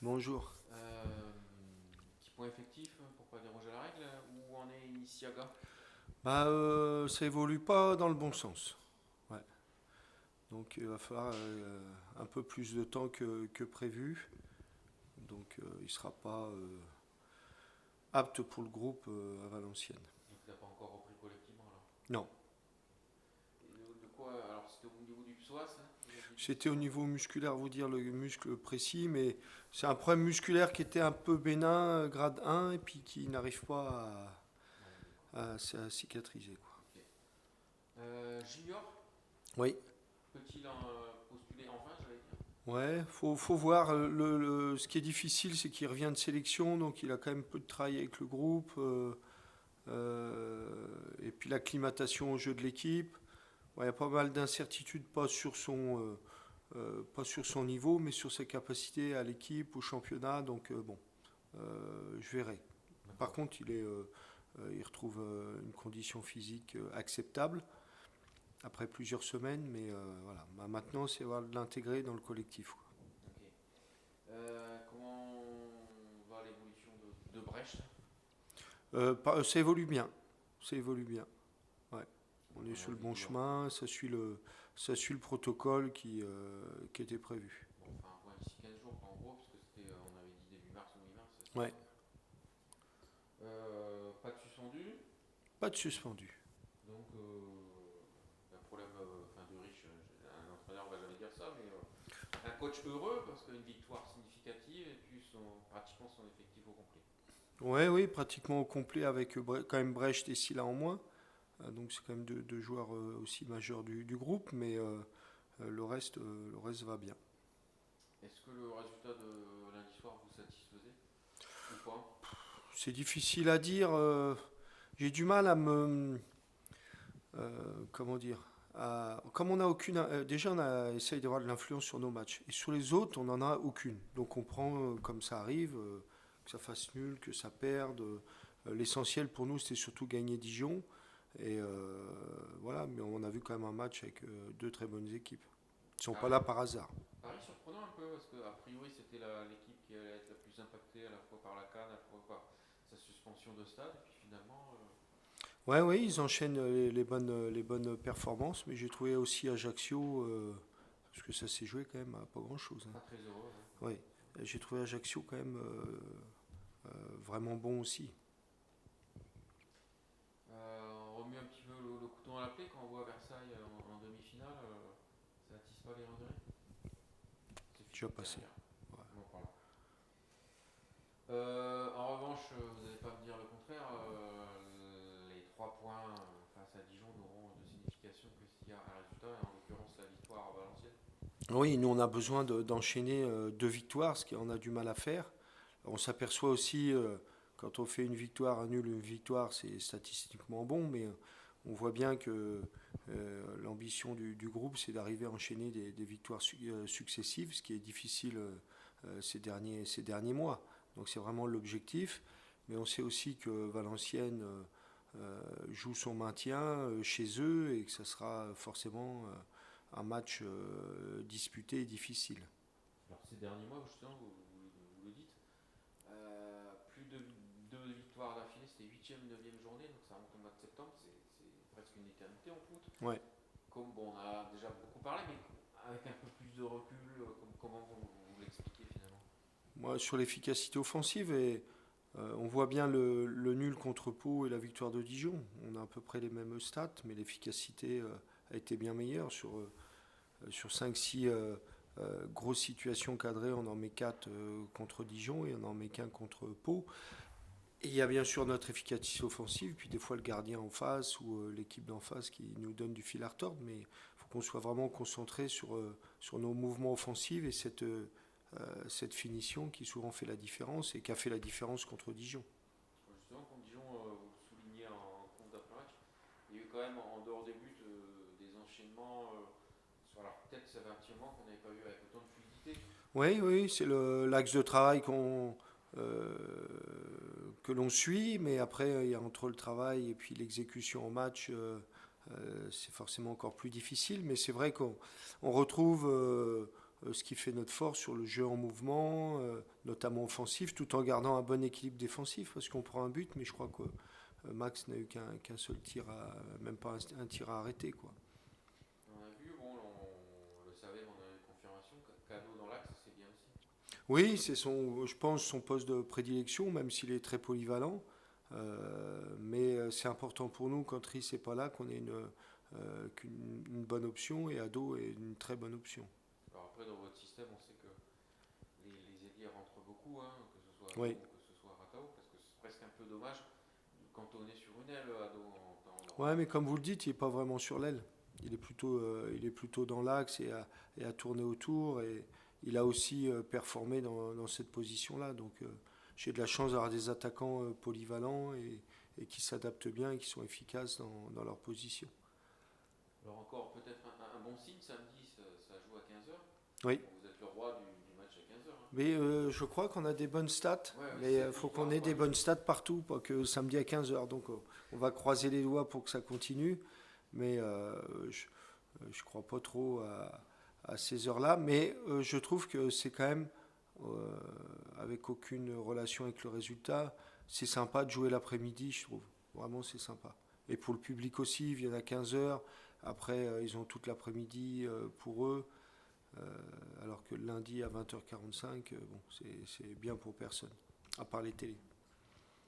Bonjour. Petit point effectif pour pas déroger la règle. Où en est Inisiaga? Ça évolue pas dans le bon sens. Ouais. Donc il va falloir un peu plus de temps que prévu. Donc il sera pas apte pour le groupe à Valenciennes. Donc il n'a pas encore repris collectivement alors. Non. Et de quoi? Alors c'était au niveau du psoas, hein, vous aviez dit, c'est C'était au ça? niveau musculaire, vous dire le muscle précis, mais c'est un problème musculaire qui était un peu bénin, grade 1, et puis qui n'arrive pas Ouais, d'accord. à cicatriser, quoi. Ok. Junior, Oui. peut-il postuler enfin, j'allais dire? Ouais, faut voir. Ce qui est difficile, c'est qu'il revient de sélection, donc il a quand même peu de travail avec le groupe. Et puis l'acclimatation au jeu de l'équipe. Ouais, il y a pas mal d'incertitudes, pas sur son niveau, mais sur ses capacités à l'équipe, au championnat. Donc bon, je verrai. Par D'accord. contre, il retrouve une condition physique acceptable après plusieurs semaines, mais voilà. Maintenant, c'est voir de l'intégrer dans le collectif, quoi. Ok. Comment va l'évolution de Brecht? Ça évolue bien. Ça évolue bien. Ouais. On Donc est on a sur le vu bon hier. chemin, ça suit le protocole qui était prévu. Bon, enfin un point d'ici 15 jours en gros, parce que c'était, on avait dit début mars ou mi-mars, c'est Ouais, ça? Pas de suspendu. pas de suspendu. Donc, un problème enfin, de riche, un entraîneur ne va jamais dire ça, mais un coach heureux parce qu'une victoire significative et puis pratiquement son effectif au complet. Ouais, oui, pratiquement au complet avec quand même Brecht et Silla en moins. Donc c'est quand même deux joueurs aussi majeurs du groupe, mais le reste va bien. Est-ce que le résultat de lundi soir vous satisfaisait ou pas? C'est difficile à dire. J'ai du mal à me, comment dire, comme on a aucune, déjà on a essaye d'avoir de l'influence sur nos matchs et sur les autres on n'en a aucune. Donc on prend comme ça arrive, que ça fasse nul, que ça perde. L'essentiel pour nous c'était surtout gagner Dijon et voilà. Mais on a vu quand même un match avec deux très bonnes équipes. Ils sont pas Paris, là par hasard. Paris surprenant un peu parce qu'a priori c'était l'équipe qui allait être la plus impactée à la fois par la CAN, à la fois par sa suspension de stade, et puis finalement Ouais, oui, ils enchaînent les bonnes performances, mais j'ai trouvé aussi Ajaccio, parce que ça s'est joué quand même à pas grand-chose, pas hein. très heureux. Ouais. Ouais, j'ai trouvé Ajaccio quand même vraiment bon aussi. On remue un petit peu le couteau dans la plaie quand on voit Versailles en demi-finale. Ça attise pas les regrets? C'est Déjà fini passé. derrière. Ouais. On en parle. En revanche, vous n'allez pas me dire le contraire. Les 3 points face à Dijon n'auront de signification que s'il y a un résultat, et en l'occurrence la victoire à Valenciennes. Oui, nous on a besoin d'enchaîner deux victoires, ce qu'on a du mal à faire. On s'aperçoit aussi, quand on fait une victoire, un nul, une victoire, c'est statistiquement bon, mais on voit bien que l'ambition du groupe, c'est d'arriver à enchaîner des victoires successives, ce qui est difficile ces derniers mois. Donc c'est vraiment l'objectif. Mais on sait aussi que Valenciennes joue son maintien chez eux et que ça sera forcément un match disputé et difficile. Alors ces derniers mois, justement, vous le dites, plus de 2 victoires d'affilée, c'était 8e et 9e journée, donc ça remonte au mois de septembre, c'est presque une éternité en foot. Ouais. Comme bon, on a déjà beaucoup parlé, mais avec un peu plus de recul, comment vous l'expliquez finalement? Moi, sur l'efficacité offensive, on voit bien le nul contre Pau et la victoire de Dijon. On a à peu près les mêmes stats, mais l'efficacité a été bien meilleure. Sur 5-6 grosses situations cadrées, on en met 4 contre Dijon et on en met qu'un contre Pau. Et il y a bien sûr notre efficacité offensive, puis des fois le gardien en face ou l'équipe d'en face qui nous donne du fil à retordre, mais il faut qu'on soit vraiment concentré sur nos mouvements offensifs et cette finition qui souvent fait la différence et qui a fait la différence contre Dijon. Justement, contre Dijon, vous le soulignez en compte d'après-match, il y a eu quand même en dehors des buts des enchaînements sur leur tête, ça fait un petit moment qu'on n'avait pas vu avec autant de fluidité. Oui, oui, c'est l'axe de travail euh, que l'on suit, mais après, il y a entre le travail et puis l'exécution en match, c'est forcément encore plus difficile. Mais c'est vrai qu'on retrouve ce qui fait notre force sur le jeu en mouvement, notamment offensif, tout en gardant un bon équilibre défensif, parce qu'on prend un but, mais je crois que Max n'a eu qu'un seul tir, même pas un tir à arrêter, quoi. On a vu, bon, on le savait, on a eu confirmation, Cano dans l'axe, c'est bien aussi. Oui, c'est je pense, son poste de prédilection, même s'il est très polyvalent. Mais c'est important pour nous, quand Riss n'est pas là, qu'on ait une bonne option, et Ado est une très bonne option. Alors après, dans votre système, on sait que les ailiers rentrent beaucoup, hein, que ce soit Ado Oui. ou que ce soit Ratao, parce que c'est presque un peu dommage de cantonner sur une aile, Ado, en temps Ouais, normal. mais comme vous le dites, il n'est pas vraiment sur l'aile. Il est plutôt dans l'axe et à tourner autour. Et il a aussi performé dans cette position-là. Donc j'ai de la chance d'avoir des attaquants polyvalents et qui s'adaptent bien et qui sont efficaces dans leur position. Alors encore peut-être un bon signe, samedi, ça joue à 15h. Oui. Bon, vous êtes le roi du match à 15h. Hein. Mais je crois qu'on a des bonnes stats. Ouais, ouais, Mais il faut qu'on ait des ouais. bonnes stats partout, pas que samedi à 15h. Donc on va croiser les doigts pour que ça continue. Mais je crois pas trop à ces heures-là. Mais je trouve que c'est quand même, avec aucune relation avec le résultat, c'est sympa de jouer l'après-midi, je trouve. Vraiment, c'est sympa. Et pour le public aussi, ils viennent à 15h. Après, ils ont toute l'après-midi pour eux. Alors que le lundi à 20h45, bon, c'est bien pour personne, à part les télés.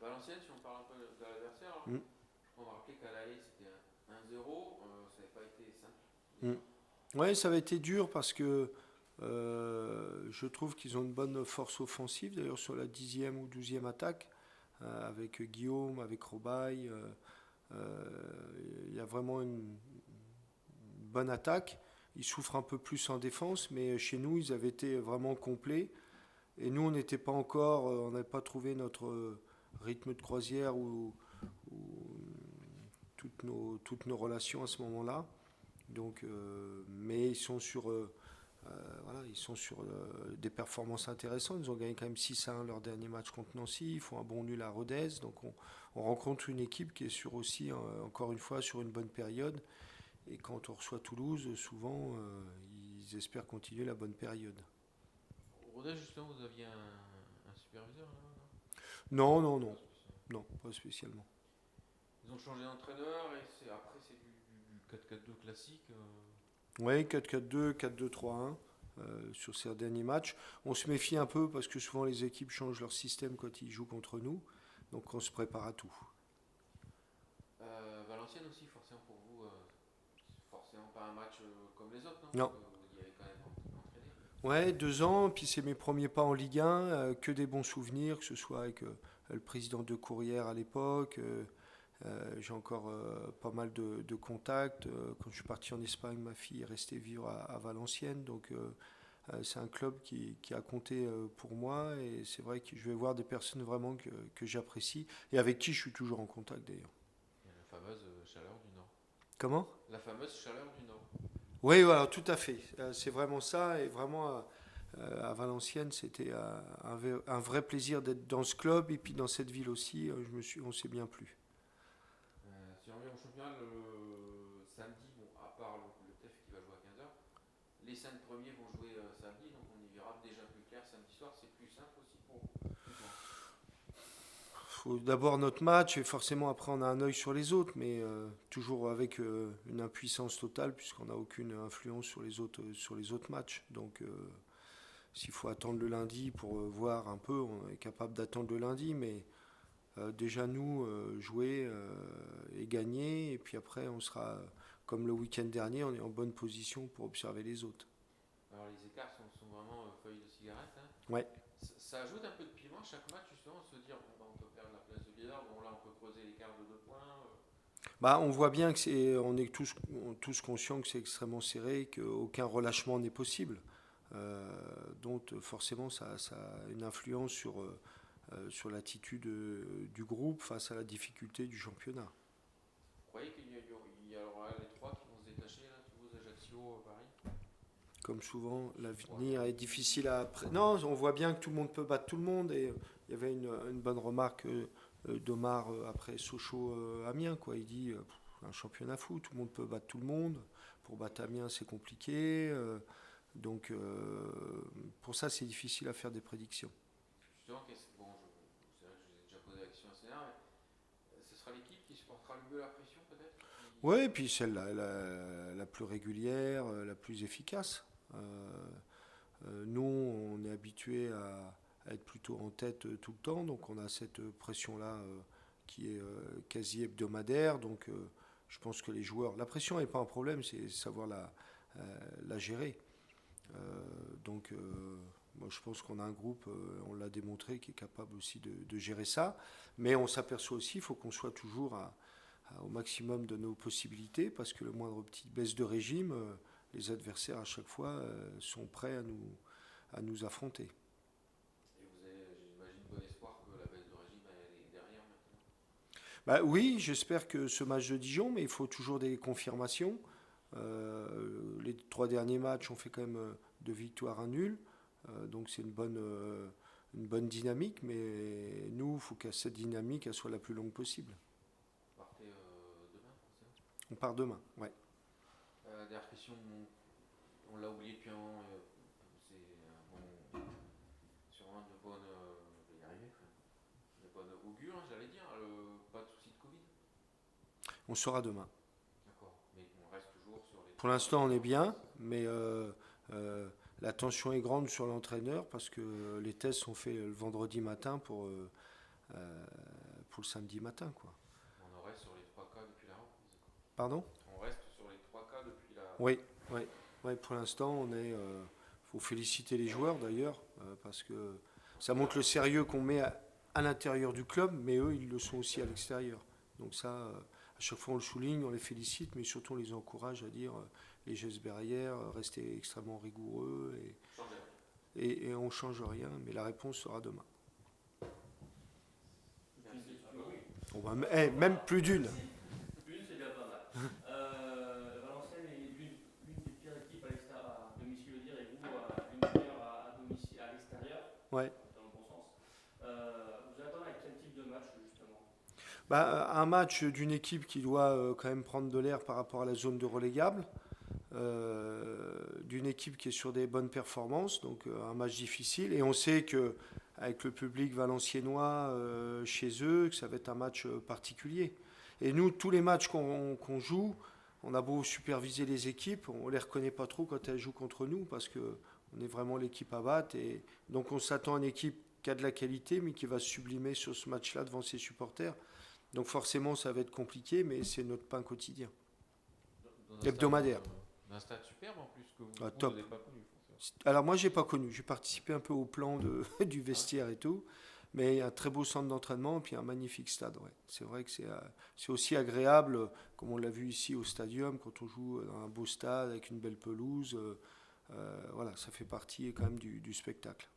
Valenciennes, si on parle un peu de l'adversaire, Mm. je crois me rappeler qu'à l'aller c'était 1-0, ça n'avait pas été simple. Ouais, ça va été dur parce que je trouve qu'ils ont une bonne force offensive, d'ailleurs sur la 10e ou 12e attaque, avec Guillaume, avec Robaille. Il y a vraiment une bonne attaque. Ils souffrent un peu plus en défense, mais chez nous, ils avaient été vraiment complets. Et nous, on n'était pas encore, on n'avait pas trouvé notre rythme de croisière ou toutes nos relations à ce moment-là. Donc, mais ils sont sur, voilà, ils sont sur des performances intéressantes. Ils ont gagné quand même 6-1 leur dernier match contre Nancy. Ils font un bon nul à Rodez. Donc, on rencontre une équipe qui est sur aussi, encore une fois, sur une bonne période. Et quand on reçoit Toulouse, souvent, ils espèrent continuer la bonne période. Rodez, justement, vous aviez un superviseur là? Non, non, non. Non, pas spécialement. Ils ont changé d'entraîneur et après c'est du 4-4-2 classique. Oui, 4-4-2, 4-2-3-1 sur ces derniers matchs. On se méfie un peu parce que souvent les équipes changent leur système quand ils jouent contre nous. Donc on se prépare à tout. Valenciennes aussi, forcément pour vous, forcément pas un match comme les autres, non? Non. Parce que vous y avez quand même entraîné. Ouais, 2 ans, puis c'est mes premiers pas en Ligue 1, que des bons souvenirs, que ce soit avec le président de Courrières à l'époque. J'ai encore pas mal de contacts. Quand je suis parti en Espagne, ma fille est restée vivre à Valenciennes. Donc c'est un club qui a compté pour moi. Et c'est vrai que je vais voir des personnes vraiment que j'apprécie et avec qui je suis toujours en contact d'ailleurs. Il y a la fameuse chaleur du Nord. Comment? La fameuse chaleur du Nord. Oui, voilà, tout à fait. C'est vraiment ça. Et vraiment, à Valenciennes, c'était un vrai plaisir d'être dans ce club. Et puis dans cette ville aussi, on s'est bien plu. Si on revient au championnat, le samedi, bon, à part le TEF qui va jouer à 15h, les 5 premiers vont jouer samedi, donc on y verra déjà plus clair samedi soir. C'est plus simple aussi pour vous. Faut d'abord notre match et forcément après on a un œil sur les autres, mais toujours avec une impuissance totale puisqu'on n'a aucune influence sur les autres matchs. Donc s'il faut attendre le lundi pour voir un peu, on est capable d'attendre le lundi, mais déjà nous jouer et gagner, et puis après on sera comme le week-end dernier, on est en bonne position pour observer les autres. Alors les écarts sont vraiment feuilles de cigarette. Hein. Ouais. Ça ajoute un peu de piment chaque match justement, se dire bon, bah, on peut perdre la place de leader, bon là on peut creuser l'écart de 2 points. Bah, on voit bien que on est tous conscients que c'est extrêmement serré, qu'aucun relâchement n'est possible. Donc forcément ça a une influence sur l'attitude du groupe face à la difficulté du championnat. Vous croyez qu'il y aura les 3 qui vont se détacher là, Toulouse, Ajaccio, Paris? Comme souvent, l'avenir est difficile à... Non, on voit bien que tout le monde peut battre tout le monde. Et il y avait une bonne remarque d'Omar après Sochaux-Amiens. Il dit, un championnat fou, tout le monde peut battre tout le monde. Pour battre Amiens, c'est compliqué. Donc pour ça, c'est difficile à faire des prédictions. Justement, bon, c'est vrai que je vous ai déjà posé la question à Sénat, mais ce sera l'équipe qui supportera le mieux la pression peut-être Oui, et puis celle la plus régulière, la plus efficace. Nous, on est habitué à être plutôt en tête tout le temps, donc on a cette pression-là qui est quasi hebdomadaire. Donc je pense que les joueurs, la pression n'est pas un problème, c'est savoir la gérer. Donc moi, je pense qu'on a un groupe, on l'a démontré, qui est capable aussi de gérer ça. Mais on s'aperçoit aussi, il faut qu'on soit toujours au maximum de nos possibilités, parce que le moindre petite baisse de régime, les adversaires à chaque fois sont prêts à nous affronter. et vous avez, j'imagine, bon espoir que la baisse de régime elle est derrière maintenant. Bah oui, j'espère que ce match de Dijon, mais il faut toujours des confirmations. Les 3 derniers matchs ont fait quand même 2 victoires, un nul. Donc c'est une bonne dynamique, mais nous, il faut que cette dynamique elle soit la plus longue possible. Vous partez demain, c'est ça? On part demain, ouais. Dernière question, on l'a oublié depuis un an, c'est bon, sûrement de bonne, je vais y arriver, de bonne augure, hein, j'allais dire, pas de soucis de Covid. On sera demain. D'accord, mais on reste toujours sur les Pour trois l'instant, on est bien, cas. mais la tension est grande sur l'entraîneur parce que les tests sont faits le vendredi matin pour le samedi matin, quoi. On reste sur les trois cas depuis la reprise. Pardon? On reste sur les trois cas depuis la. Oui, oui, oui. Pour l'instant, on est. Faut féliciter les joueurs d'ailleurs parce que ça montre le sérieux qu'on met à l'intérieur du club, mais eux, ils le sont aussi à l'extérieur. Donc ça, à chaque fois, on le souligne, on les félicite, mais surtout, on les encourage à dire les gestes barrières, rester extrêmement rigoureux et on change rien. Mais la réponse sera demain. Merci. On va, même plus d'une. Une, c'est déjà pas mal. Valenciennes est l'une des pires équipes à domicile, le dire, et vous, l'une des meilleures à domicile, à l'extérieur, Ouais. dans le bon sens. Vous attendez avec quel type de match, justement? Bah, un match d'une équipe qui doit quand même prendre de l'air par rapport à la zone de relégable, d'une équipe qui est sur des bonnes performances, donc un match difficile. Et on sait que avec le public valenciennois chez eux, que ça va être un match particulier. Et nous, tous les matchs qu'on joue, on a beau superviser les équipes, on les reconnaît pas trop quand elles jouent contre nous parce que on est vraiment l'équipe à battre. Et donc on s'attend à une équipe qui a de la qualité, mais qui va se sublimer sur ce match-là devant ses supporters. Donc forcément, ça va être compliqué, mais c'est notre pain quotidien. Hebdomadaire. Dans un stade superbe en plus que vous Top. n'avez pas connu. Alors moi, j'ai pas connu. J'ai participé un peu au plan du vestiaire et tout, mais il y a un très beau centre d'entraînement et puis un magnifique stade. Ouais. C'est vrai que c'est aussi agréable, comme on l'a vu ici au stadium, quand on joue dans un beau stade avec une belle pelouse. Voilà, ça fait partie quand même du spectacle.